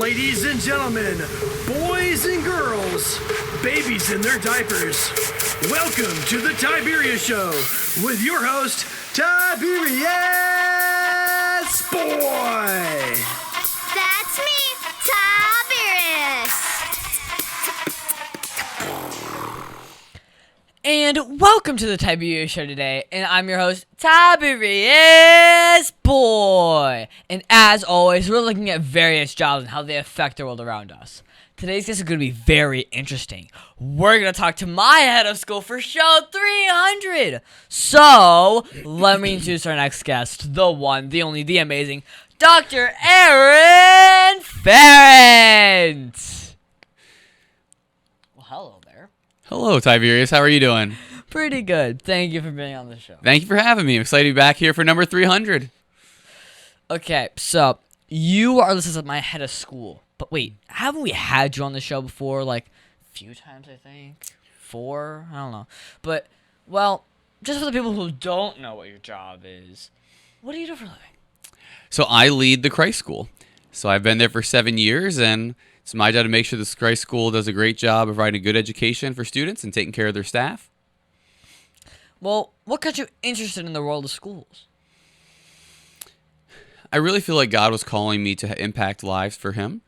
Ladies and gentlemen, boys and girls, babies in their diapers, welcome to the Tiberius Show with your host, Tiberius Boy. That's me, Tiberius. And welcome to the Tiberius Show today, and I'm your host, Tiberius Boy. And as always, we're looking at various jobs and how they affect the world around us. Today's guest is going to be very interesting. We're going to talk to my head of school for show 300. So, let me introduce our next guest, the one, the only, the amazing, Dr. Aaron Farrant. Well, hello there. Hello, Tiberius. How are you doing? Pretty good. Thank you for being on the show. Thank you for having me. I'm excited to be back here for number 300. Okay, so you are listed as my head of school. But wait, haven't we had you on the show before? Like, a few times, I think. 4? I don't know. But, well, just for the people who don't know what your job is, what do you do for a living? So I lead the Christ School. So I've been there for 7 years, and it's my job to make sure this Christ School does a great job of providing a good education for students and taking care of their staff. Well, what got you interested in the world of schools? I really feel like God was calling me to impact lives for Him,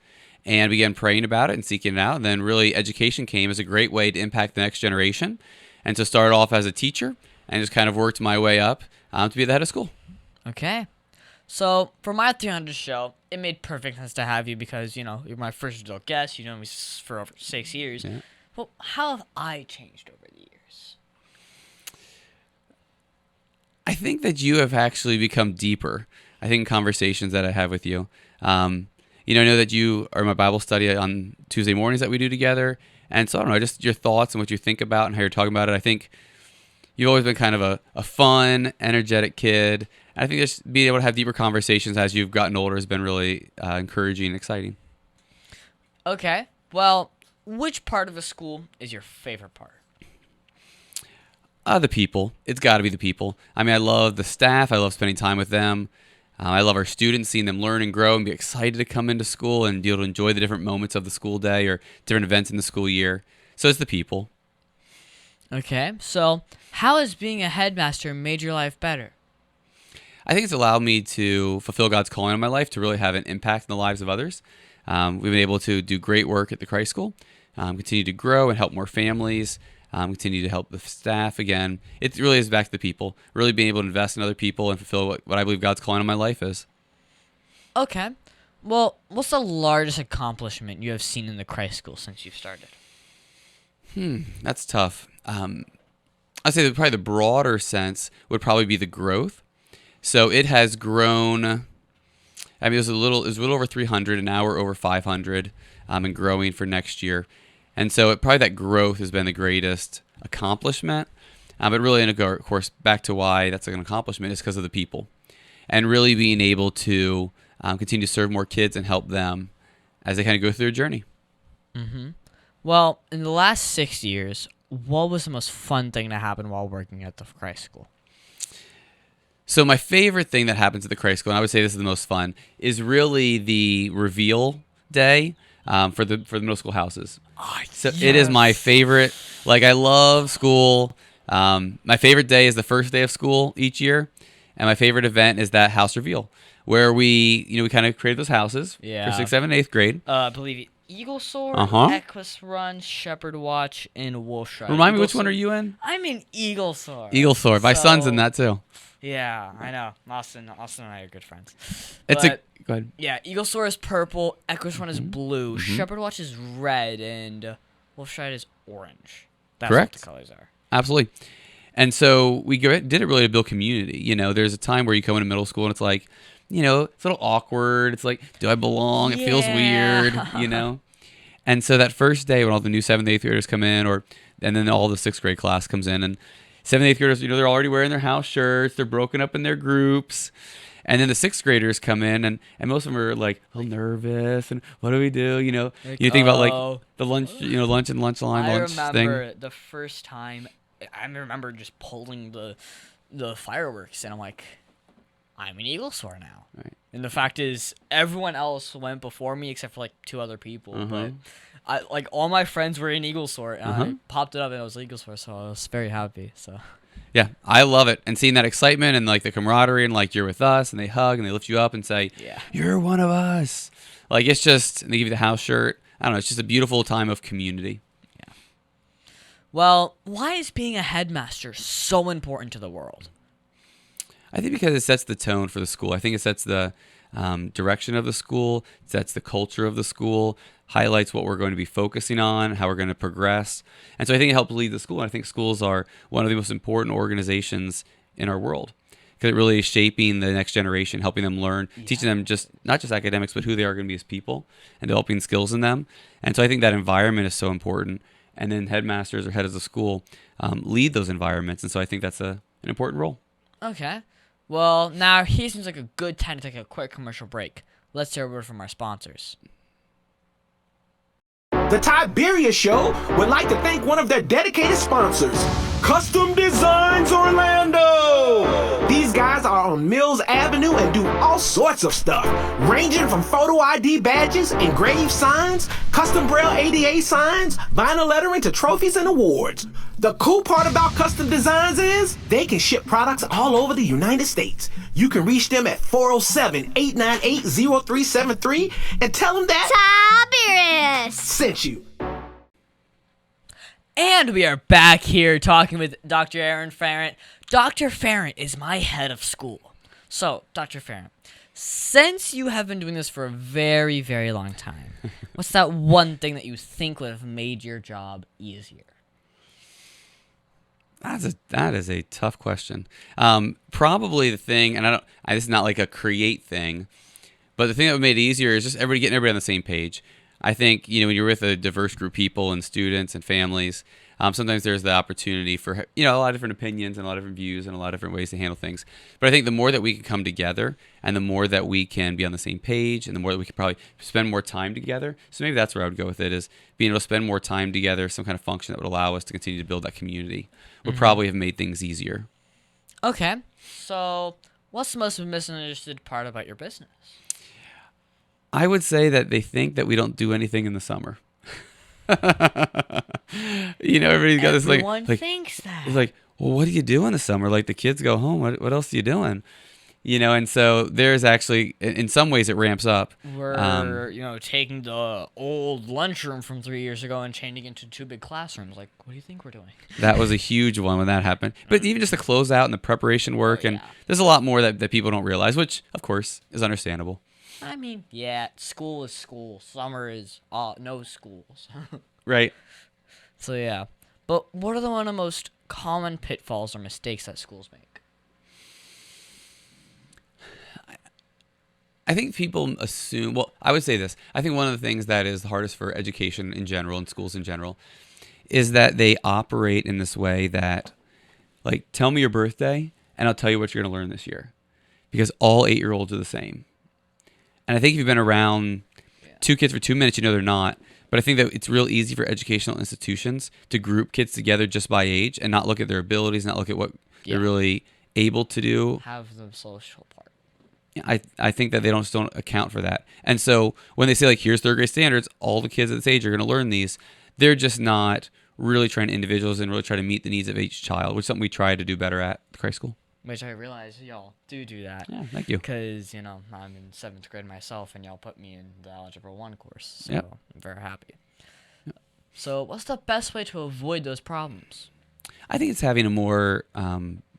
and I began praying about it and seeking it out. And then really education came as a great way to impact the next generation. And to start off as a teacher and just kind of worked my way up to be the head of school. Okay. So, for my 300 show, it made perfect sense to have you because, you know, you're my first adult guest. You know me for over 6 years. Yeah. Well, how have I changed over the years? I think that you have actually become deeper. I think in conversations that I have with you. I know that you are in my Bible study on Tuesday mornings that we do together. And so, I don't know, just your thoughts and what you think about and how you're talking about it. I think you've always been kind of a fun, energetic kid. And I think just being able to have deeper conversations as you've gotten older has been really encouraging and exciting. Okay. Well, which part of the school is your favorite part? The people. It's got to be the people. I mean, I love the staff. I love spending time with them. I love our students, seeing them learn and grow and be excited to come into school and be able to enjoy the different moments of the school day or different events in the school year. So it's the people. Okay. So, how has being a headmaster made your life better? I think it's allowed me to fulfill God's calling on my life, to really have an impact in the lives of others. We've been able to do great work at the Christ School, continue to grow and help more families, continue to help the staff. Again, it really is back to the people, really being able to invest in other people and fulfill what I believe God's calling on my life is. Okay. Well, what's the largest accomplishment you have seen in the Christ School since you've started? That's tough. I'd say that probably the broader sense would probably be the growth. So it has grown. I mean, it was a little over 300, and now we're over 500, and growing for next year. And so probably that growth has been the greatest accomplishment. But really, and of course, back to why that's an accomplishment is because of the people, and really being able to continue to serve more kids and help them as they kind of go through their journey. Mm-hmm. Well, in the last 6 years, what was the most fun thing that happened while working at the Christ School? So my favorite thing that happens at the Christ School, and I would say this is the most fun, is really the reveal day for the middle school houses. Oh, So It is my favorite. Like, I love school. My favorite day is the first day of school each year, and my favorite event is that house reveal, where we kind of created those houses for 6th, 7th, 8th grade. I believe Eagle Soar, Equus Run, Shepherd Watch, and Wolf Stride. Remind me, which one are you in? I'm in Eagle Soar. Eagle Soar. My son's in that too. Yeah, I know. Austin and I are good friends. Go ahead. Yeah, Eagle Soar is purple, Equus Run is blue, Shepherd Watch is red, and Wolf Stride is orange. That's Correct. what the colors are. Absolutely. And so we did it really to build community. There's a time where you come into middle school and it's like, it's a little awkward. It's like, do I belong? It feels weird, And so that first day when all the new 7th, 8th graders come in, and then all the 6th grade class comes in, and 7th, 8th graders, they're already wearing their house shirts. They're broken up in their groups. And then the 6th graders come in, and most of them are like a little nervous. And what do we do? Like, You think about like the lunch, lunch and lunch line, lunch thing. I remember the first time. I remember just pulling the fireworks, and I'm like, I'm an Eagle Soar now. Right. And the fact is, everyone else went before me except for like 2 other people. But all my friends were in Eaglesort, and I popped it up and it was Eaglesort, so I was very happy. So. Yeah, I love it. And seeing that excitement and like the camaraderie and like you're with us and they hug and they lift you up and say, you're one of us. Like it's just, and they give you the house shirt. I don't know. It's just a beautiful time of community. Yeah. Well, why is being a headmaster so important to the world? I think because it sets the tone for the school. I think it sets the direction of the school, sets the culture of the school, highlights what we're going to be focusing on, how we're going to progress. And so I think it helps lead the school. And I think schools are one of the most important organizations in our world because it really is shaping the next generation, helping them learn, teaching them just not just academics, but who they are going to be as people and developing skills in them. And so I think that environment is so important. And then headmasters or head of the school lead those environments. And so I think that's an important role. Okay. Well, now here seems like a good time to take a quick commercial break. Let's hear a word from our sponsors. The Tiberius Show would like to thank one of their dedicated sponsors, Custom Designs Orlando. These guys are on Mills Avenue and do all sorts of stuff, ranging from photo ID badges, engraved signs, custom braille ADA signs, vinyl lettering to trophies and awards. The cool part about Custom Designs is they can ship products all over the United States. You can reach them at 407-898-0373 and tell them that Tiberius sent you. And we are back here talking with Dr. Aaron Farrant. Dr. Farrant is my head of school. So, Dr. Farrant, since you have been doing this for a very, very long time, what's that one thing that you think would have made your job easier? That is a tough question. Probably the thing, and this is not like a create thing, but the thing that would make it easier is just getting everybody on the same page. I think, when you're with a diverse group of people and students and families, sometimes there's the opportunity for, a lot of different opinions and a lot of different views and a lot of different ways to handle things. But I think the more that we can come together and the more that we can be on the same page and the more that we can probably spend more time together. So maybe that's where I would go with it, is being able to spend more time together, some kind of function that would allow us to continue to build that community would probably have made things easier. Okay. So what's the most misunderstood part about your business? I would say that they think that we don't do anything in the summer. Everybody's got Everyone thinks that. It's like, well, what do you do in the summer? Like the kids go home. What else are you doing? And so there's actually, in some ways, it ramps up. We're, taking the old lunchroom from 3 years ago and changing it into 2 big classrooms. Like, what do you think we're doing? That was a huge one when that happened. But even just the closeout and the preparation work, and there's a lot more that people don't realize, which, of course, is understandable. I mean, school is school. Summer is no schools. Right. So, yeah. But what are one of the most common pitfalls or mistakes that schools make? I think people assume, I would say this. I think one of the things that is the hardest for education in general and schools in general is that they operate in this way that, like, tell me your birthday and I'll tell you what you're going to learn this year. Because all 8-year-olds are the same. And I think if you've been around 2 kids for 2 minutes, they're not. But I think that it's real easy for educational institutions to group kids together just by age and not look at their abilities, not look at what they're really able to do. Have the social part. I think that they don't account for that. And so when they say, like, here's 3rd grade standards, all the kids at this age are going to learn these, they're just not really trying to individuals and really try to meet the needs of each child, which is something we try to do better at the Christ School. Which I realize y'all do that. Yeah, thank you. Because, I'm in 7th grade myself, and y'all put me in the Algebra 1 course. So I'm very happy. Yep. So what's the best way to avoid those problems? I think it's having a more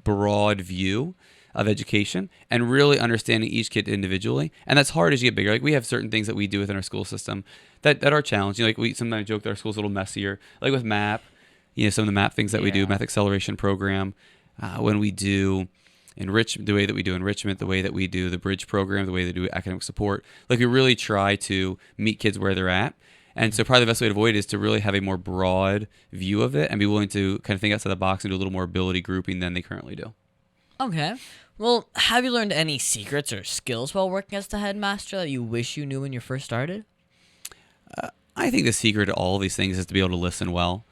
broad view of education and really understanding each kid individually. And that's hard as you get bigger. Like, we have certain things that we do within our school system that are challenging. Like, we sometimes joke that our school's a little messier. Like with MAP, some of the MAP things that we do, Math Acceleration Program, when we do the way that we do enrichment, the way that we do the bridge program, the way they do academic support. Like, we really try to meet kids where they're at. And so probably the best way to avoid it is to really have a more broad view of it and be willing to kind of think outside the box and do a little more ability grouping than they currently do. Okay. Well, have you learned any secrets or skills while working as the headmaster that you wish you knew when you first started? I think the secret to all of these things is to be able to listen well.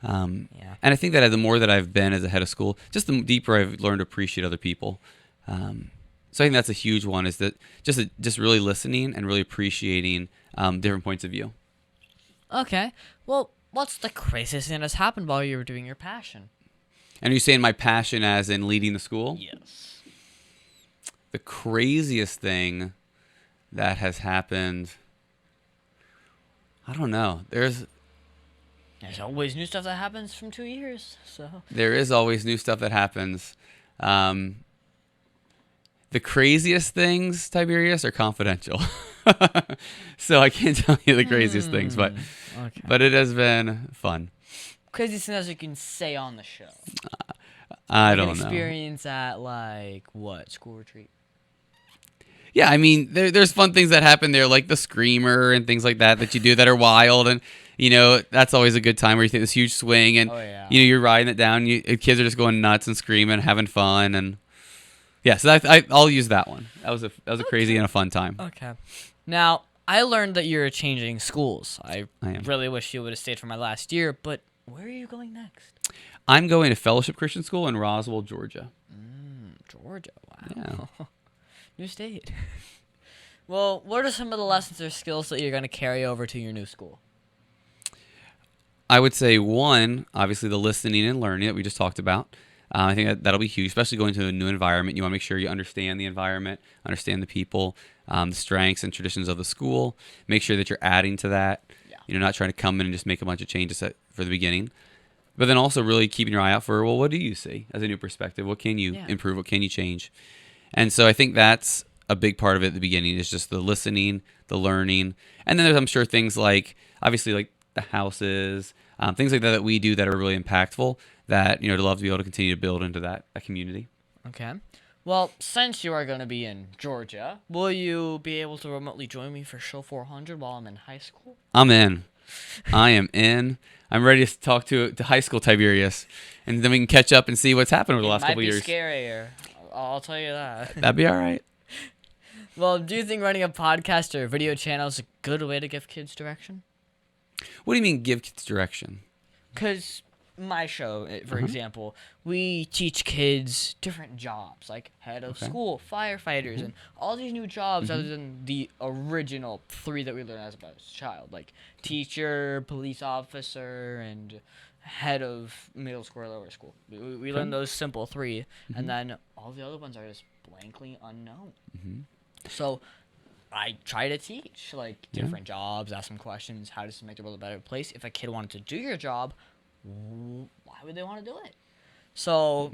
And I think that the more that I've been as a head of school, just the deeper I've learned to appreciate other people. So I think that's a huge one, is that just really listening and really appreciating different points of view. Okay. Well, what's the craziest thing that's happened while you were doing your passion? And are you saying my passion as in leading the school? Yes. The craziest thing that has happened, I don't know. There's always new stuff that happens from 2 years, so. There is always new stuff that happens. The craziest things, Tiberius, are confidential. So I can't tell you the craziest things, but it has been fun. Craziest things you can say on the show. I Like don't an know. experience at, like, what, school retreat? Yeah, I mean, there's fun things that happen there, like the screamer and things like that you do that are wild, and that's always a good time where you take this huge swing and you're riding it down. Kids are just going nuts and screaming, having fun, and yeah. So I'll use that one. That was a crazy and a fun time. Okay. Now I learned that you're changing schools. I am. really wish you would have stayed for my last year, but where are you going next? I'm going to Fellowship Christian School in Roswell, Georgia. Georgia. Wow. Yeah. New state. Well, what are some of the lessons or skills that you're going to carry over to your new school? I would say one, obviously the listening and learning that we just talked about. I think that'll be huge, especially going to a new environment. You want to make sure you understand the environment, understand the people, the strengths and traditions of the school. Make sure that you're adding to that. Yeah. Not trying to come in and just make a bunch of changes for the beginning. But then also really keeping your eye out for, well, what do you see as a new perspective? What can you improve? What can you change? And so I think that's a big part of it at the beginning, is just the listening, the learning. And then there's, I'm sure, things like, obviously, like the houses, things like that we do that are really impactful, that, to love to be able to continue to build into that community. Okay. Well, since you are going to be in Georgia, will you be able to remotely join me for Show 400 while I'm in high school? I'm in. I am in. I'm ready to talk to high school Tiberius, and then we can catch up and see what's happened over the last couple years. It might be scarier. I'll tell you that. That'd be all right. Well, do you think running a podcast or video channel is a good way to give kids direction? What do you mean give kids direction? Because my show, for example, we teach kids different jobs, like head of school, firefighters, and all these new jobs other than the original 3 that we learned as a child, like teacher, police officer, and head of middle school or lower school. We learned those simple 3, and then all the other ones are just blankly unknown. So I try to teach like different jobs, ask them questions, how does it make the world a better place? If a kid wanted to do your job, why would they want to do it? So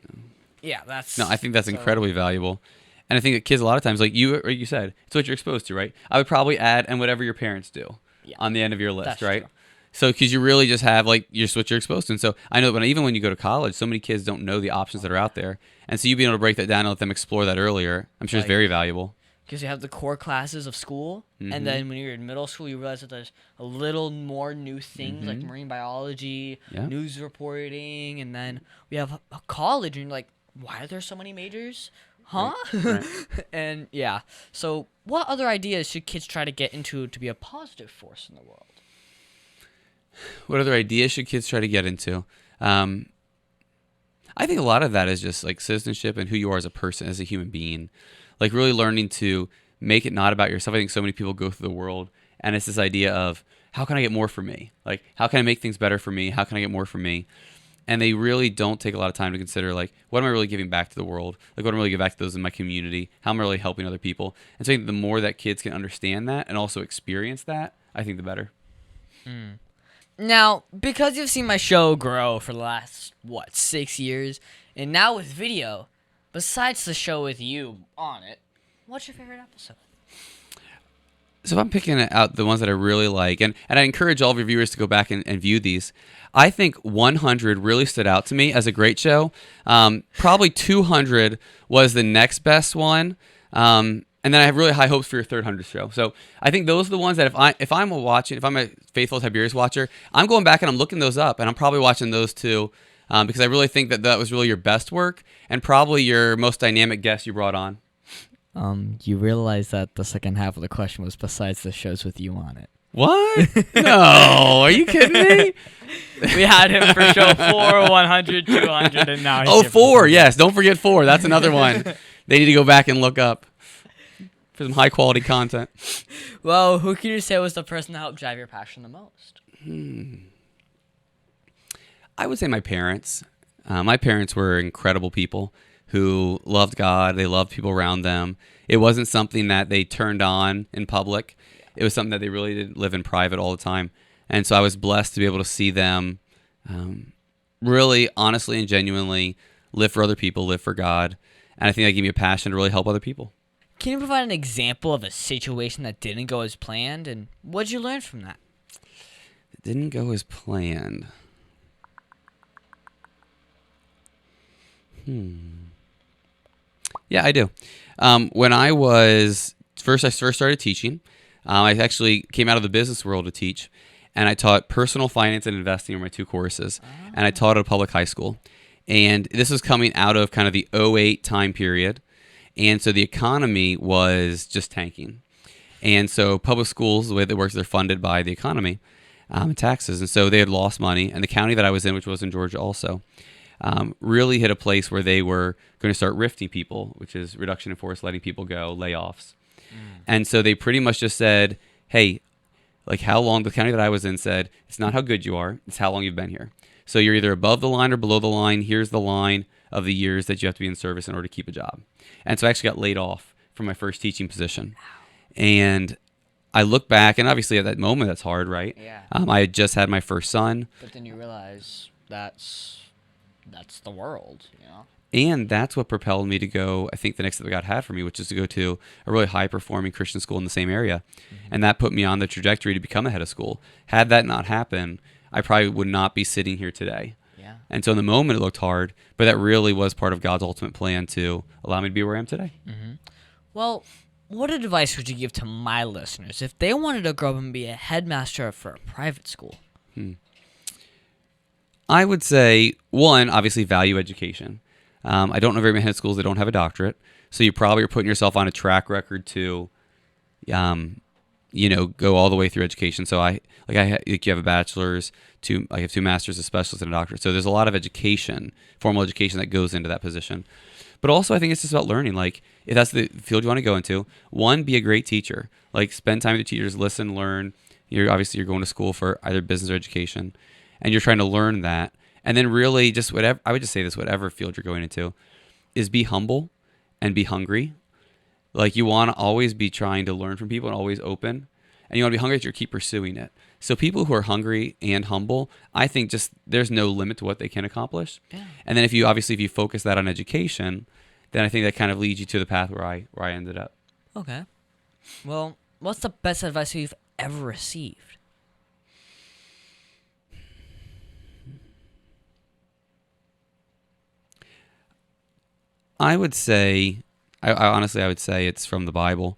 yeah, that's I think that's incredibly valuable. And I think that kids a lot of times, like you said, it's what you're exposed to, right? I would probably add, and whatever your parents do on the end of your list, that's right? True. So, because you really just have, like, what you're exposed to. And so, I know that even when you go to college, so many kids don't know the options that are out there. And so, you being able to break that down and let them explore that earlier, I'm sure is very valuable. Because you have the core classes of school, and then when you're in middle school, you realize that there's a little more new things, like marine biology, news reporting, and then we have a college, and you're like, why are there so many majors? Huh? Right. And, so what other ideas should kids try to get into to be a positive force in the world? What other ideas should kids try to get into? I think a lot of that is just like citizenship and who you are as a person, as a human being. Like really learning to make it not about yourself. I think so many people go through the world and it's this idea of how can I get more for me? Like how can I make things better for me? How can I get more for me? And they really don't take a lot of time to consider like what am I really giving back to the world? Like what am I really giving back to those in my community? How am I really helping other people? And so I think the more that kids can understand that and also experience that, I think the better. Now, because you've seen my show grow for the last, 6 years, and now with video, besides the show with you on it, what's your favorite episode? So if I'm picking out the ones that I really like, and I encourage all of your viewers to go back and view these, I think 100 really stood out to me as a great show. Probably 200 was the next best one. And then I have really high hopes for your 300th show. So I think those are the ones that if I'm a faithful Tiberius watcher, I'm going back and I'm looking those up, and I'm probably watching those too, because I really think that was really your best work and probably your most dynamic guest you brought on. You realize that the second half of the question was besides the shows with you on it. What? No, are you kidding me? We had him for show 4, 100, 200, and now he's 4, yes. Don't forget 4. That's another one. They need to go back and look up for some high quality content. Well, who can you say was the person that helped drive your passion the most? I would say my parents. My parents were incredible people who loved God. They loved people around them. It wasn't something that they turned on in public. It was something that they really did live in private all the time. And so I was blessed to be able to see them really honestly and genuinely live for other people, live for God. And I think that gave me a passion to really help other people. Can you provide an example of a situation that didn't go as planned, and what did you learn from that? It didn't go as planned. Yeah, I do. When I first started teaching. I actually came out of the business world to teach, and I taught personal finance and investing were my 2 courses, and I taught at a public high school. And this was coming out of kind of the '08 time period, and so the economy was just tanking. And so public schools, the way they work, they're funded by the economy and taxes, and so they had lost money. And the county that I was in, which was in Georgia also, really hit a place where they were going to start rifting people, which is reduction in force, letting people go, layoffs. And so they pretty much just said, hey, like how long, the county that I was in said, it's not how good you are, it's how long you've been here. So you're either above the line or below the line. Here's the line of the years that you have to be in service in order to keep a job. And so I actually got laid off from my first teaching position. And I look back, and obviously at that moment, that's hard, right? Yeah. I had just had my first son. But then you realize that's the world, you know? And that's what propelled me to go, I think the next thing that God had for me, which is to go to a really high-performing Christian school in the same area. And that put me on the trajectory to become a head of school. Had that not happened, I probably would not be sitting here today. Yeah. And so in the moment, it looked hard, but that really was part of God's ultimate plan to allow me to be where I am today. Well, what advice would you give to my listeners if they wanted to grow up and be a headmaster for a private school? I would say, one, obviously value education. I don't know very many head schools that don't have a doctorate, so you probably are putting yourself on a track record to, go all the way through education. So you have a bachelor's, I have 2 masters, a specialist, and a doctorate. So there's a lot of education, formal education that goes into that position. But also, I think it's just about learning. Like, if that's the field you want to go into, one, be a great teacher. Like, spend time with your teachers, listen, learn. You're going to school for either business or education, and you're trying to learn that. And then really just whatever, I would just say this, whatever field you're going into, is be humble and be hungry. Like, you want to always be trying to learn from people and always open. And you want to be hungry that you keep pursuing it. So people who are hungry and humble, I think just there's no limit to what they can accomplish. Yeah. And then if you focus that on education, then I think that kind of leads you to the path where I ended up. Okay. Well, what's the best advice you've ever received? I would say, I honestly would say it's from the Bible.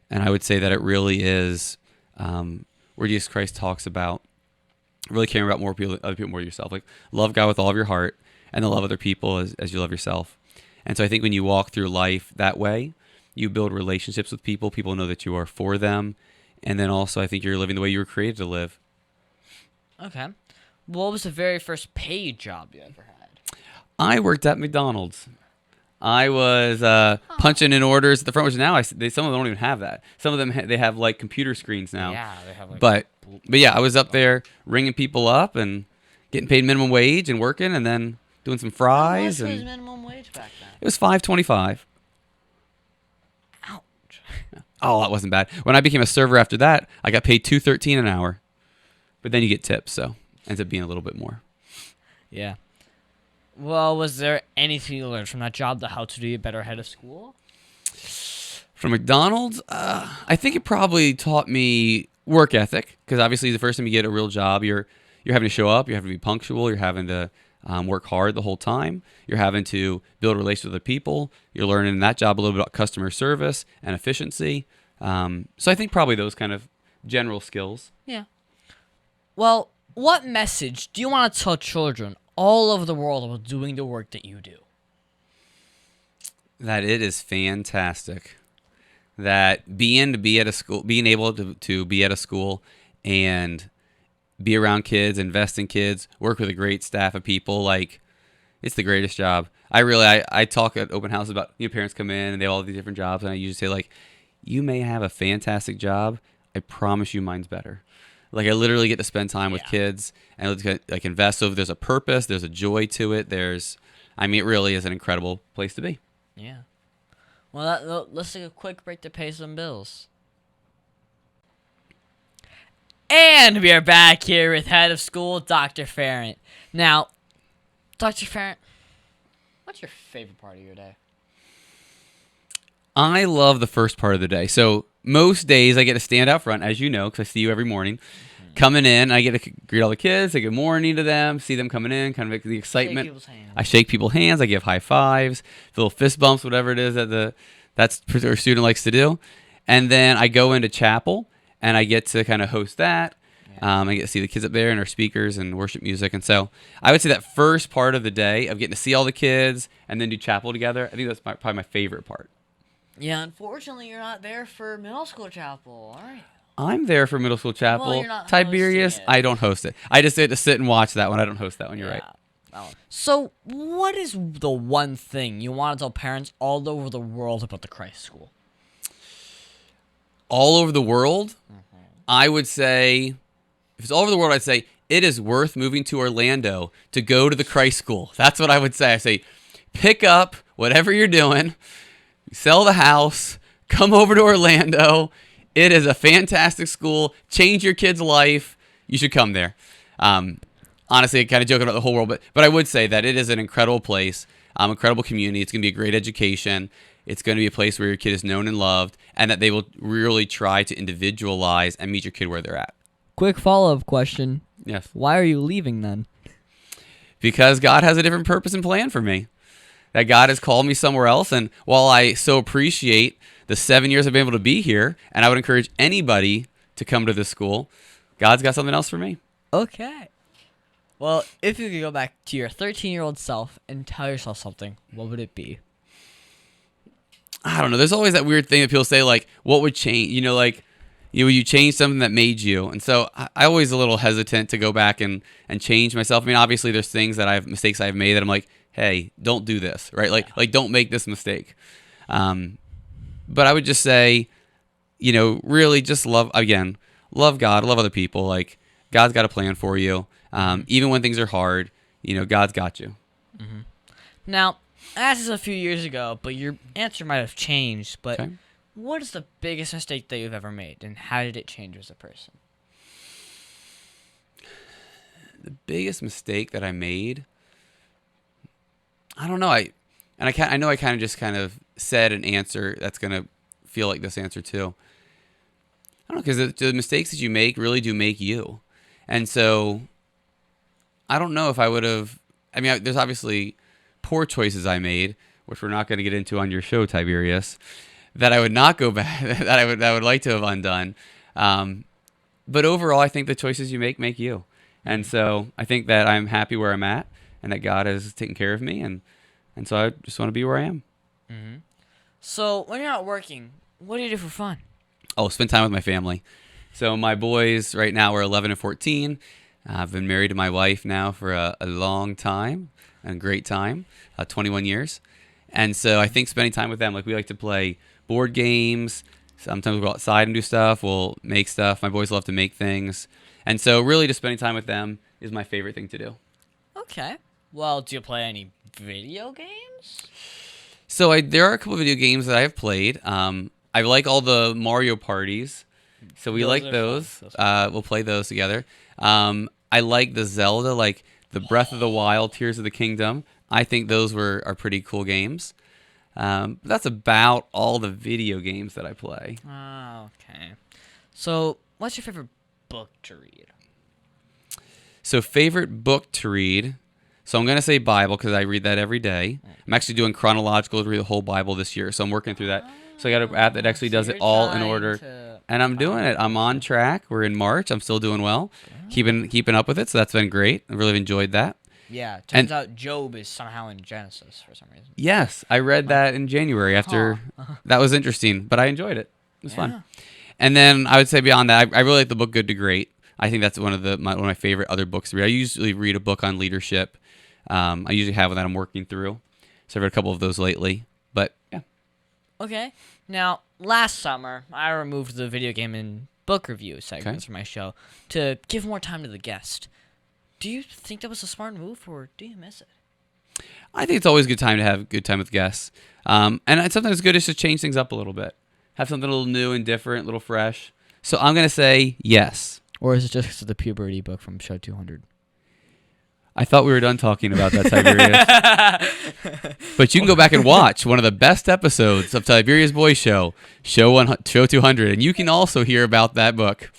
And I would say that it really is where Jesus Christ talks about really caring about other people more than yourself. Like, love God with all of your heart and then love other people as you love yourself. And so I think when you walk through life that way, you build relationships with people. People know that you are for them. And then also I think you're living the way you were created to live. Okay. What was the very first paid job you ever had? I worked at McDonald's. I was punching in orders at the front, which now some of them don't even have that. Some of them they have like computer screens now. Yeah, they have like. But yeah, I was up there ringing people up and getting paid minimum wage and working, and then doing some fries. How much was minimum wage back then? It was $5.25. Ouch. Oh, that wasn't bad. When I became a server after that, I got paid $2.13 an hour. But then you get tips, so it ends up being a little bit more. Yeah. Well, was there anything you learned from that job, how to be a better head of school? From McDonald's, I think it probably taught me work ethic, because obviously the first time you get a real job, you're having to show up, you're having to be punctual, you're having to work hard the whole time, you're having to build relationships with other people, you're learning in that job a little bit about customer service and efficiency. So I think probably those kind of general skills. Yeah. Well, what message do you want to tell children all over the world about doing the work that you do? That it is fantastic. That being able to be at a school and be around kids, invest in kids, work with a great staff of people, like It's the greatest job. I talk at open houses about parents come in and they have all these different jobs, and I usually say like, you may have a fantastic job. I promise you mine's better. Like I literally get to spend time with kids and like invest. So there's a purpose, there's a joy to it. It really is an incredible place to be. Yeah. Well, let's take a quick break to pay some bills. And we are back here with head of school, Dr. Farrant. Now, Dr. Farrant, what's your favorite part of your day? I love the first part of the day. So most days I get to stand out front, as you know, because I see you every morning. Coming in, I get to greet all the kids, say good morning to them, see them coming in, kind of the excitement. Shake people's hands. I shake people's hands. I give high fives, little fist bumps, whatever it is that's what a student likes to do. And then I go into chapel, and I get to kind of host that. I get to see the kids up there and our speakers and worship music. And so I would say that first part of the day of getting to see all the kids and then do chapel together, I think that's probably my favorite part. Yeah, unfortunately, you're not there for middle school chapel, are you? I'm there for middle school chapel. Well, you're not Tiberius, hosting it. I don't host it. I just get to sit and watch that one. I don't host that one. You're right. Oh. So, what is the one thing you want to tell parents all over the world about the Christ School? All over the world, I would say, if it's all over the world, I'd say it is worth moving to Orlando to go to the Christ School. That's what I would say. I say, pick up whatever you're doing, sell the house, come over to Orlando. It is a fantastic school. Change your kid's life. You should come there. Honestly, kind of joking about the whole world, but I would say that it is an incredible place, incredible community. It's going to be a great education. It's going to be a place where your kid is known and loved, and that they will really try to individualize and meet your kid where they're at. Quick follow-up question. Yes. Why are you leaving then? Because God has a different purpose and plan for me. That God has called me somewhere else, and while I so appreciate the 7 years I've been able to be here, and I would encourage anybody to come to this school, God's got something else for me. Okay. Well, if you could go back to your 13-year-old self and tell yourself something, what would it be? I don't know. There's always that weird thing that people say, like, what would change? Would you change something that made you? And so I always a little hesitant to go back and change myself. I mean, obviously there's things that mistakes I've made that I'm like, hey, don't do this, right? Like don't make this mistake. But I would just say, really just love God, love other people. Like God's got a plan for you. Even when things are hard, God's got you. Mm-hmm. Now, I asked this a few years ago, but your answer might have changed. But Okay. What is the biggest mistake that you've ever made, and how did it change you as a person? The biggest mistake that I made, I don't know. I know I kind of said an answer that's gonna feel like this answer too. I don't know, because the mistakes that you make really do make you, and so I don't know if I would have. I mean, there's obviously poor choices I made, which we're not going to get into on your show, Tiberius, that I would not go back. that I would like to have undone. But overall, I think the choices you make you. And so I think that I'm happy where I'm at and that God has taken care of me. And so I just want to be where I am. Mm-hmm. So when you're not working, what do you do for fun? Oh, spend time with my family. So my boys right now are 11 and 14. I've been married to my wife now for a long time, a great time, 21 years. And so I think spending time with them, like we like to play board games. Sometimes we'll go outside and do stuff. We'll make stuff. My boys love to make things. And so really just spending time with them is my favorite thing to do. Okay. Well, do you play any video games? So there are a couple of video games that I have played. I like all the Mario parties. So we Those like are those. fun. We'll play those together. I like the Zelda, like the Breath of the Wild, Tears of the Kingdom. I think those are pretty cool games. But that's about all the video games that I play. Oh, okay. So what's your favorite book to read? So favorite book to read. So I'm going to say Bible because I read that every day. I'm actually doing chronological to read the whole Bible this year. So I'm working through that. So I got an app that actually does it all in order. And I'm doing it. I'm on track. We're in March. I'm still doing well. Keeping up with it. So that's been great. I really enjoyed that. Yeah, turns out Job is somehow in Genesis for some reason. Yes, I read that in January after. That was interesting, but I enjoyed it. It was fun. And then I would say beyond that, I really like the book Good to Great. I think that's one of my favorite other books to read. I usually read a book on leadership, I usually have one that I'm working through. So I've read a couple of those lately. But yeah. Okay. Now, last summer, I removed the video game and book review segments from my show to give more time to the guest. Do you think that was a smart move, or do you miss it? I think it's always a good time to have a good time with guests. And it's sometimes good is to change things up a little bit. Have something a little new and different, a little fresh. So I'm going to say yes. Or is it just the puberty book from show 200? I thought we were done talking about that, Tiberius. But you can go back and watch one of the best episodes of Tiberius Boys Show 200, and you can also hear about that book.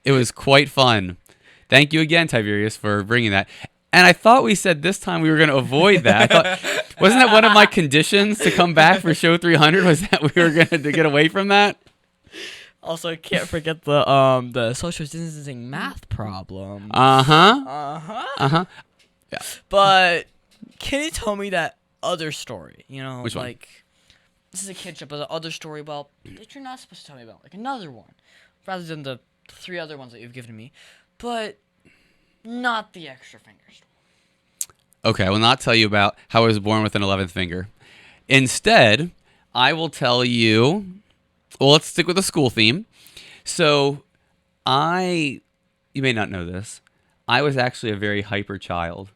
It was quite fun. Thank you again, Tiberius, for bringing that. And I thought we said this time we were going to avoid that. Wasn't that one of my conditions to come back for show 300? Was that we were going to get away from that? Also, can't forget the social distancing math problem. Yeah. But can you tell me that other story? You know, Which one? like this is a kid show, but the other story, well, that you're not supposed to tell me about, like another one, rather than the 3 other ones that you've given me, but not the extra finger story. Okay, I will not tell you about how I was born with an 11th finger. Instead, I will tell you. Well, let's stick with the school theme. So, you may not know this. I was actually a very hyper child.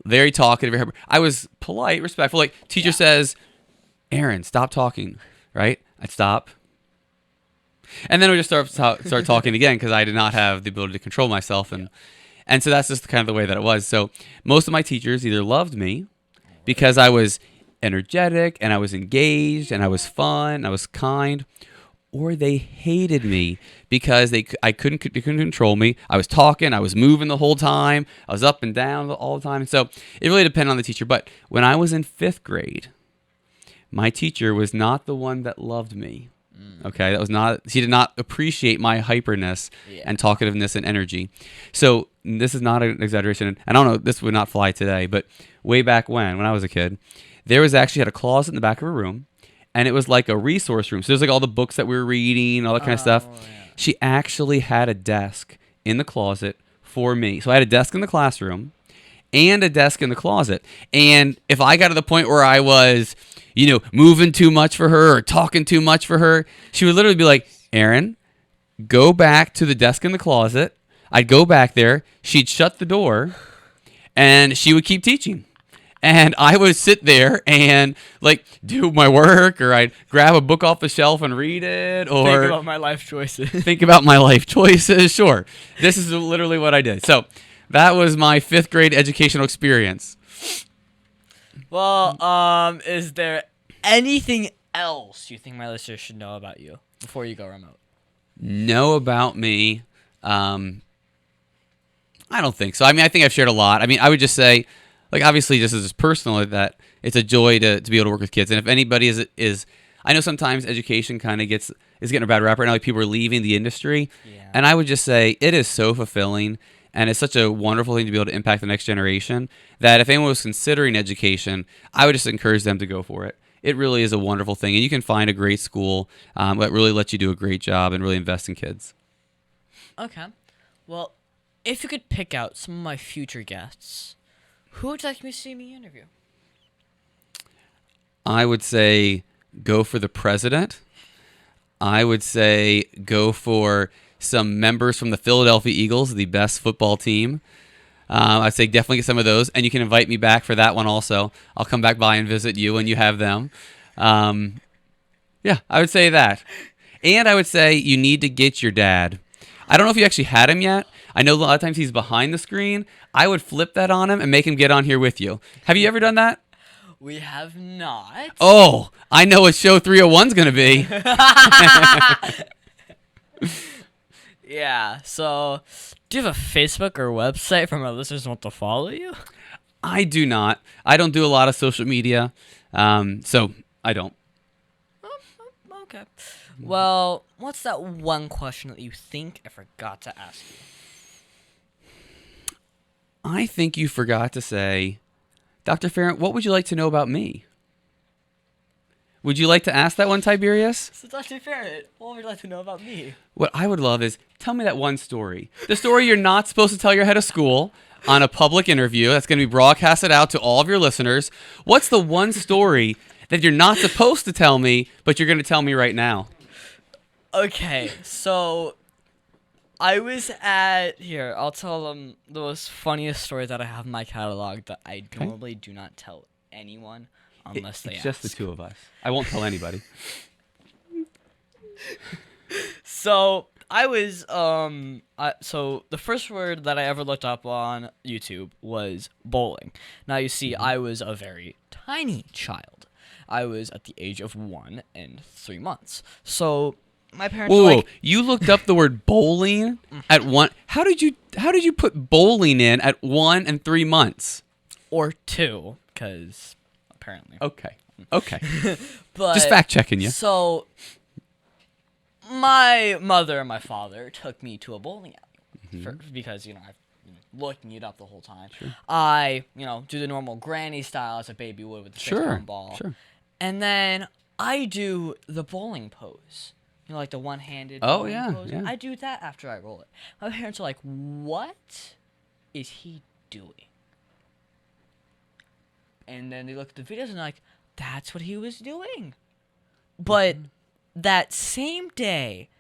Very talkative, very hyper. I was polite, respectful. Like, teacher says, Aaron, stop talking, right? I'd stop. And then we just start talking again because I did not have the ability to control myself. And so that's just kind of the way that it was. So most of my teachers either loved me because I was energetic and I was engaged and I was fun and I was kind, or they hated me because they couldn't control me. I was talking, I was moving the whole time, I was up and down all the time. And so it really depended on the teacher. But when I was in 5th grade, my teacher was not the one that loved me. Okay, she did not appreciate my hyperness and talkativeness and energy. So this is not an exaggeration. And I don't know, this would not fly today, but way back when I was a kid, there was actually had a closet in the back of her room, and it was like a resource room. So there's like all the books that we were reading, all that kind of stuff. Yeah. She actually had a desk in the closet for me. So I had a desk in the classroom and a desk in the closet. And if I got to the point where I was, moving too much for her or talking too much for her, she would literally be like, Aaron, go back to the desk in the closet. I'd go back there. She'd shut the door, and she would keep teaching. And I would sit there and do my work, or I'd grab a book off the shelf and read it, or think about my life choices. Sure. This is literally what I did. So that was my 5th grade educational experience. Well, is there anything else you think my listeners should know about you before you go remote? Know about me? I don't think so. I think I've shared a lot. I would just say, obviously, just as personal, that it's a joy to be able to work with kids. And if anybody is I know sometimes education kind of is getting a bad rap right now. Like, people are leaving the industry. Yeah. And I would just say it is so fulfilling, and it's such a wonderful thing to be able to impact the next generation, that if anyone was considering education, I would just encourage them to go for it. It really is a wonderful thing, and you can find a great school that really lets you do a great job and really invest in kids. Okay. Well, if you could pick out some of my future guests, who would you like me to see me interview? I would say go for the president. I would say go for some members from the Philadelphia Eagles, the best football team. I'd say definitely get some of those, and you can invite me back for that one also. I'll come back by and visit you when you have them. Yeah, I would say that. And I would say you need to get your dad. I don't know if you actually had him yet. I know a lot of times he's behind the screen. I would flip that on him and make him get on here with you. Have you ever done that? We have not. Oh, I know what show 301's going to be. Yeah, so do you have a Facebook or website for my listeners who want to follow you? I do not. I don't do a lot of social media, so I don't. Okay. Well, what's that one question that you think I forgot to ask you? I think you forgot to say, Dr. Farrant, what would you like to know about me? Would you like to ask that one, Tiberius? So, Dr. Farrant, what would you like to know about me? What I would love is, tell me that one story. The story you're not supposed to tell your head of school, on a public interview that's going to be broadcasted out to all of your listeners. What's the one story that you're not supposed to tell me, but you're going to tell me right now? Okay, so I was here. I'll tell them the most funniest story that I have in my catalog that I normally do not tell anyone unless they It's ask. just the two of us. I won't tell anybody. So I was so the first word that I ever looked up on YouTube was bowling. Now you see, I was a very tiny child. I was at the age of 1 and 3 months. So my parents were Whoa, like, you looked up the word bowling at 1. How did you put bowling in at 1 and 3 months? or 2, because apparently. Okay. But Just fact checking you. So my mother and my father took me to a bowling alley because I've been looking it up the whole time. Sure. I do the normal granny style as a baby would with the ping-pong ball. Sure. And then I do the bowling pose. Like the one-handed Oh, bowling yeah, pose. yeah. I do that after I roll it. My parents are like, "What is he doing?" And then they look at the videos and they're like, "That's what he was doing." But that same day,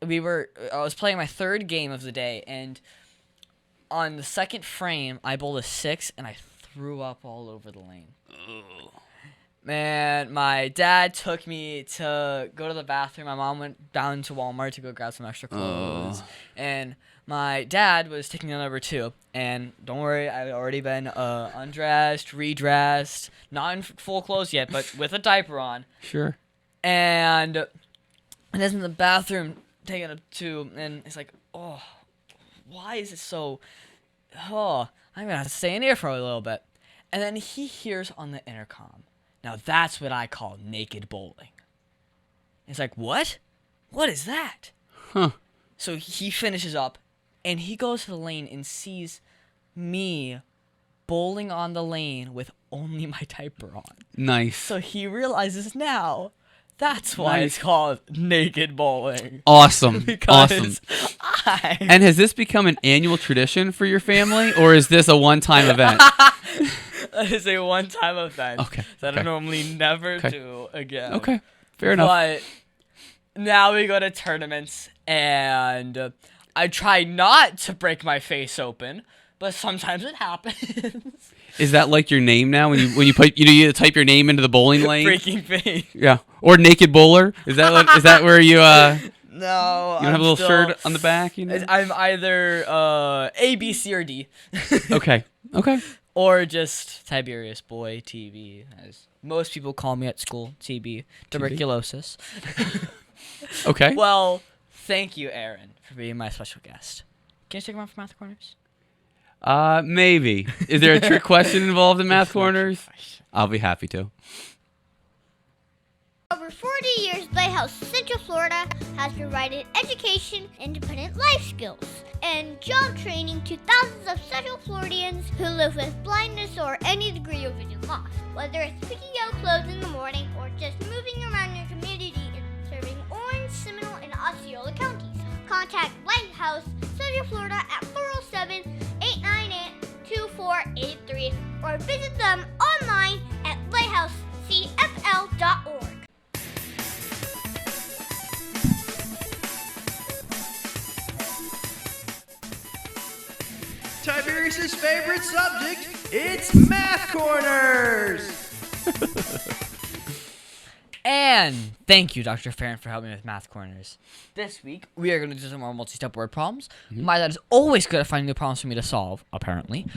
I was playing my third game of the day, and on the second frame, I bowled a 6 and I threw up all over the lane. Ugh. Man, my dad took me to go to the bathroom. My mom went down to Walmart to go grab some extra clothes. And my dad was taking the number 2. And don't worry, I've already been undressed, redressed, not in full clothes yet, but with a diaper on. Sure. And I was in the bathroom taking a 2, and it's like, oh, why is it so... Oh, I'm going to have to stay in here for a little bit. And then he hears on the intercom, "Now that's what I call naked bowling." It's like, what? What is that? Huh. So he finishes up, and he goes to the lane and sees me bowling on the lane with only my diaper on. Nice. So he realizes now that's why Nice. it's called naked bowling. Awesome. Because Awesome. I... And has this become an annual tradition for your family, or is this a one-time event? That is a one-time event Okay, that I okay. normally never Okay. do again. Okay. Fair enough. But now we go to tournaments, and I try not to break my face open, but sometimes it happens. Is that like your name now? When you put you type your name into the bowling lane? Breaking face. Yeah. Or naked bowler? Is that where you No. you don't have a little shirt on the back? You know? I'm either A, B, C, or D. Okay. Or just Tiberius Boy TV, as most people call me at school. TB. Tuberculosis. Okay. Well, thank you, Aaron, for being my special guest. Can you stick around for Math Corners? Maybe. Is there a trick question involved in Math Corners? I'll be happy to. Over 40 years, Lighthouse Central Florida has provided education, independent life skills, and job training to thousands of Central Floridians who live with blindness or any degree of vision loss. Whether it's picking out clothes in the morning or just moving around your community and serving Orange, Seminole, and Osceola counties, contact Lighthouse Central Florida at 407-898-2483 or visit them online at lighthousecfl.org. Tiberius' favorite subject, it's Math Corners! And thank you, Dr. Farrant, for helping me with Math Corners. This week, we are going to do some more multi-step word problems. My dad is always good at finding new problems for me to solve, apparently.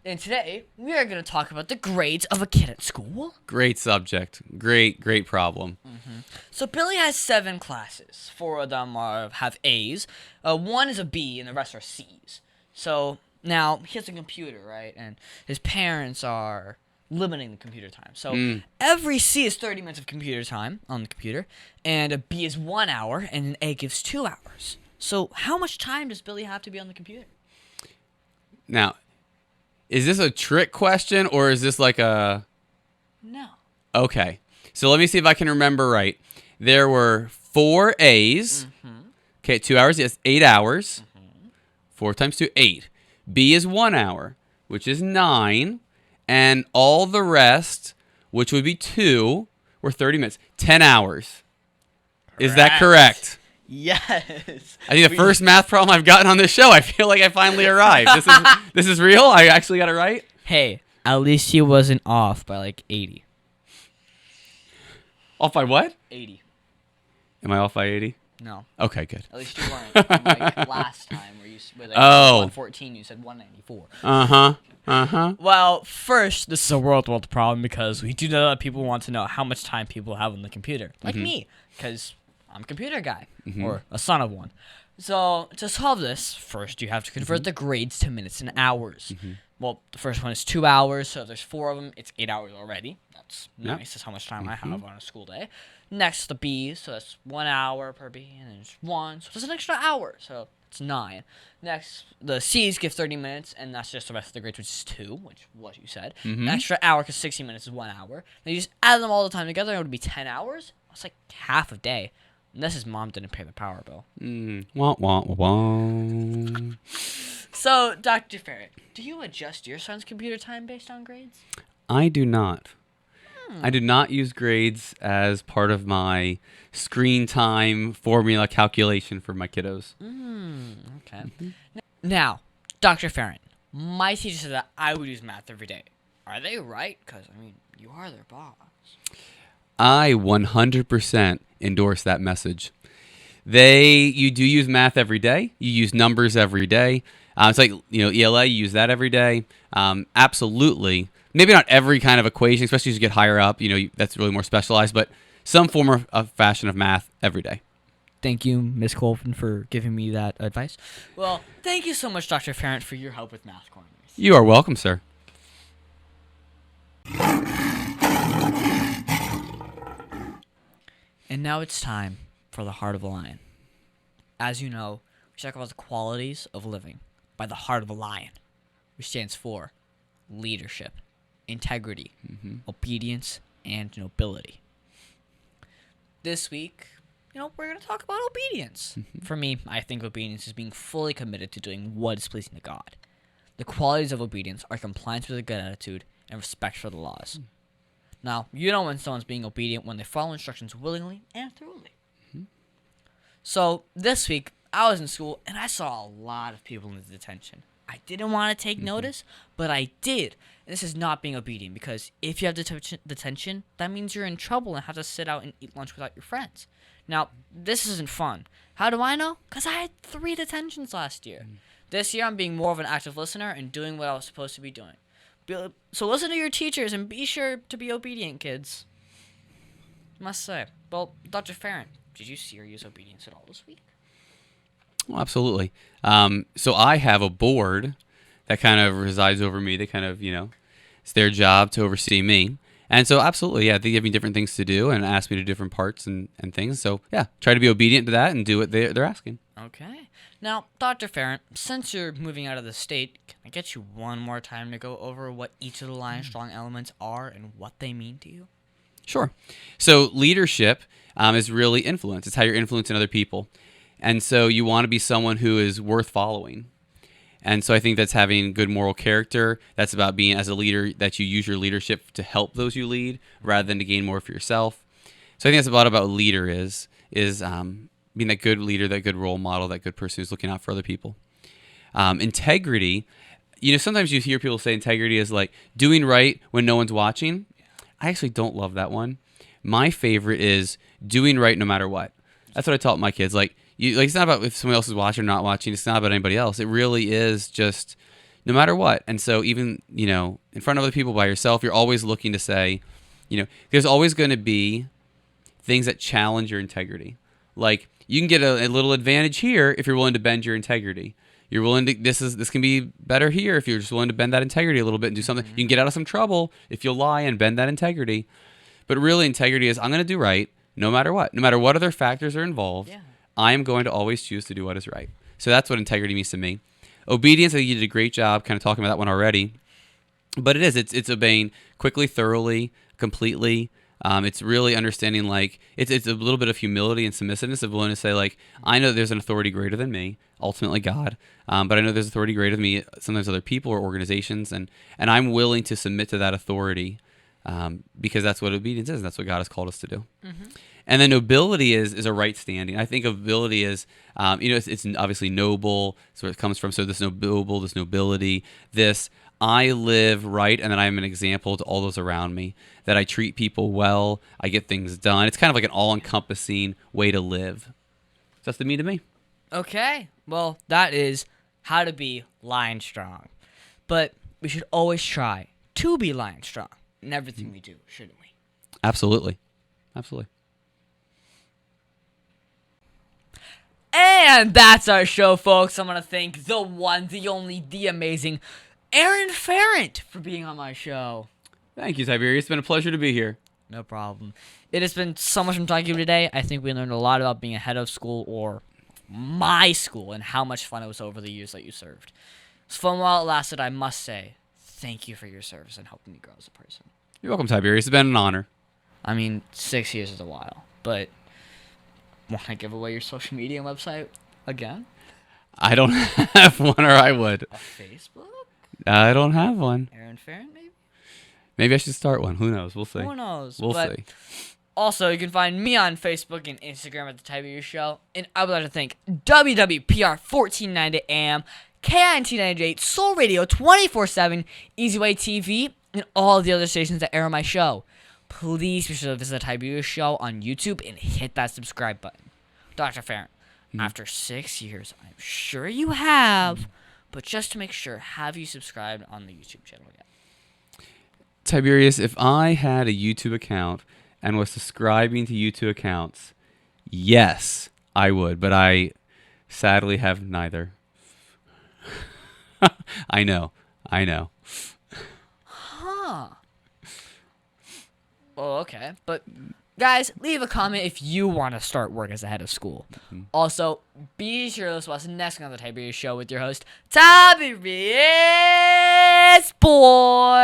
And today, we are going to talk about the grades of a kid at school. Great subject. Great problem. So Billy has 7 classes. 4 of them have A's. 1 is a B, and the rest are C's. So now, he has a computer, right? And his parents are limiting the computer time. So every C is 30 minutes of computer time on the computer, and a B is 1 hour, and an A gives 2 hours. So how much time does Billy have to be on the computer? Now, is this a trick question, or is this like a... No. Okay. So let me see if I can remember right. There were 4 A's. Okay, 2 hours. Yes, 8 hours. 4 times 2, 8. B is 1 hour. which is 9, and all the rest, which would be 2, were 30 minutes. 10 hours. Is that correct? Yes. I think the first math problem I've gotten on this show, I feel like I finally arrived. This is real? I actually got it right? Hey, at least he wasn't off by like 80. Off by what? 80. Am I off by 80? No. Okay, good. At least you weren't. Like last time where you with like 114, you said 194. Well, first, this is a world problem because we do know that people want to know how much time people have on the computer. Like me, because I'm a computer guy, or a son of one. So, to solve this, first you have to convert the grades to minutes and hours. Well, the first one is 2 hours, so if there's 4 of them, it's 8 hours already. That's nice. That's how much time I have on a school day. Next, the B's, so that's 1 hour per B, and then there's 1, so there's an extra hour, so it's 9. Next, the C's give 30 minutes, and that's just the rest of the grades, which is 2, which what you said. An extra hour, because 60 minutes is 1 hour. Then you just add them all the time together, and it would be 10 hours. It's like half a day. Unless his mom didn't pay the power bill. Wah, wah, wah. So, Dr. Farrant, do you adjust your son's computer time based on grades? I do not. I do not use grades as part of my screen time formula calculation for my kiddos. Okay. Now, Dr. Farrant, my teacher said that I would use math every day. Are they right? Because, I mean, you are their boss. I 100% endorse that message. You do use math every day. You use numbers every day. It's like, ELA, you use that every day. Absolutely. Maybe not every kind of equation, especially as you get higher up. That's really more specialized, but some form of fashion of math every day. Thank you, Ms. Colvin, for giving me that advice. Well, thank you so much, Dr. Farrant, for your help with Math Corners. You are welcome, sir. And now it's time for the Heart of a Lion. As you know, we talk about the qualities of living by the heart of a lion, which stands for leadership, integrity, obedience, and nobility. This week, we're going to talk about obedience. For me, I think obedience is being fully committed to doing what is pleasing to God. The qualities of obedience are compliance with a good attitude and respect for the laws. Now, you know when someone's being obedient when they follow instructions willingly and thoroughly. So, this week, I was in school, and I saw a lot of people in the detention. I didn't want to take notice, but I did. And this is not being obedient, because if you have detention, that means you're in trouble and have to sit out and eat lunch without your friends. Now, this isn't fun. How do I know? Because I had 3 detentions last year. This year, I'm being more of an active listener and doing what I was supposed to be doing. So listen to your teachers and be sure to be obedient, kids. Must say. Well, Dr. Farrant, did you see or use obedience at all this week? Well, absolutely. So I have a board that kind of resides over me. They kind of, it's their job to oversee me. And so absolutely, yeah, they give me different things to do and ask me to do different parts and things. So yeah, try to be obedient to that and do what they're asking. Okay. Now, Dr. Farrant, since you're moving out of the state, can I get you one more time to go over what each of the Lion Strong elements are and what they mean to you? Sure. So leadership is really influence. It's how you're influencing other people. And so you want to be someone who is worth following. And so I think that's having good moral character. That's about being, as a leader, that you use your leadership to help those you lead rather than to gain more for yourself. So I think that's a lot about leader is being that good leader, that good role model, that good person who's looking out for other people. Integrity, sometimes you hear people say integrity is like doing right when no one's watching. I actually don't love that one. My favorite is doing right no matter what. That's what I taught my kids. It's not about if someone else is watching or not watching. It's not about anybody else. It really is just no matter what. And so even, in front of other people by yourself, you're always looking to say, there's always going to be things that challenge your integrity. Like you can get a little advantage here if you're willing to bend your integrity. You're willing to, this can be better here if you're just willing to bend that integrity a little bit and do something. You can get out of some trouble if you'll lie and bend that integrity. But really integrity is I'm going to do right no matter what. No matter what other factors are involved, I am going to always choose to do what is right. So that's what integrity means to me. Obedience, I think you did a great job kind of talking about that one already. But it's obeying quickly, thoroughly, completely, It's really understanding, like, it's a little bit of humility and submissiveness of willing to say, like, I know there's an authority greater than me, ultimately God, but I know there's authority greater than me, sometimes other people or organizations, and I'm willing to submit to that authority because that's what obedience is, and that's what God has called us to do. And then nobility is a right standing. I think of nobility as, it's obviously noble, so it comes from, so this noble, this nobility, this I live right, and then I'm an example to all those around me, that I treat people well, I get things done. It's kind of like an all-encompassing way to live. That's the me to me. Okay, well, that is how to be lion strong. But we should always try to be lion strong in everything we do, shouldn't we? Absolutely. Absolutely. And that's our show, folks. I want to thank the one, the only, the amazing Aaron Farrant for being on my show. Thank you, Tiberius. It's been a pleasure to be here. No problem. It has been so much fun talking to you today. I think we learned a lot about being a head of school, or my school, and how much fun it was over the years that you served. It's fun while it lasted, I must say. Thank you for your service and helping me grow as a person. You're welcome, Tiberius. It's been an honor. I mean, 6 years is a while, but want to give away your social media website again? I don't have one, or I would. A Facebook? I don't have one. Aaron Farrant, maybe? Maybe I should start one. Who knows? We'll see. Who knows? We'll But see. also, you can find me on Facebook and Instagram at The Tiberius Show. And I would like to thank WWPR 1490 AM, KINT 98, Soul Radio 24/7, Easyway TV, and all the other stations that air my show. Please be sure to visit The Tiberius Show on YouTube and hit that subscribe button. Dr. Farrant, after 6 years, I'm sure you have, but just to make sure, have you subscribed on the YouTube channel yet? Tiberius, if I had a YouTube account and was subscribing to YouTube accounts, yes, I would, but I sadly have neither. I know. Huh. Well, okay. But, guys, leave a comment if you want to start work as a head of school. Also, be sure to listen to us next on The Tiberius Show with your host, Tiberius Boy.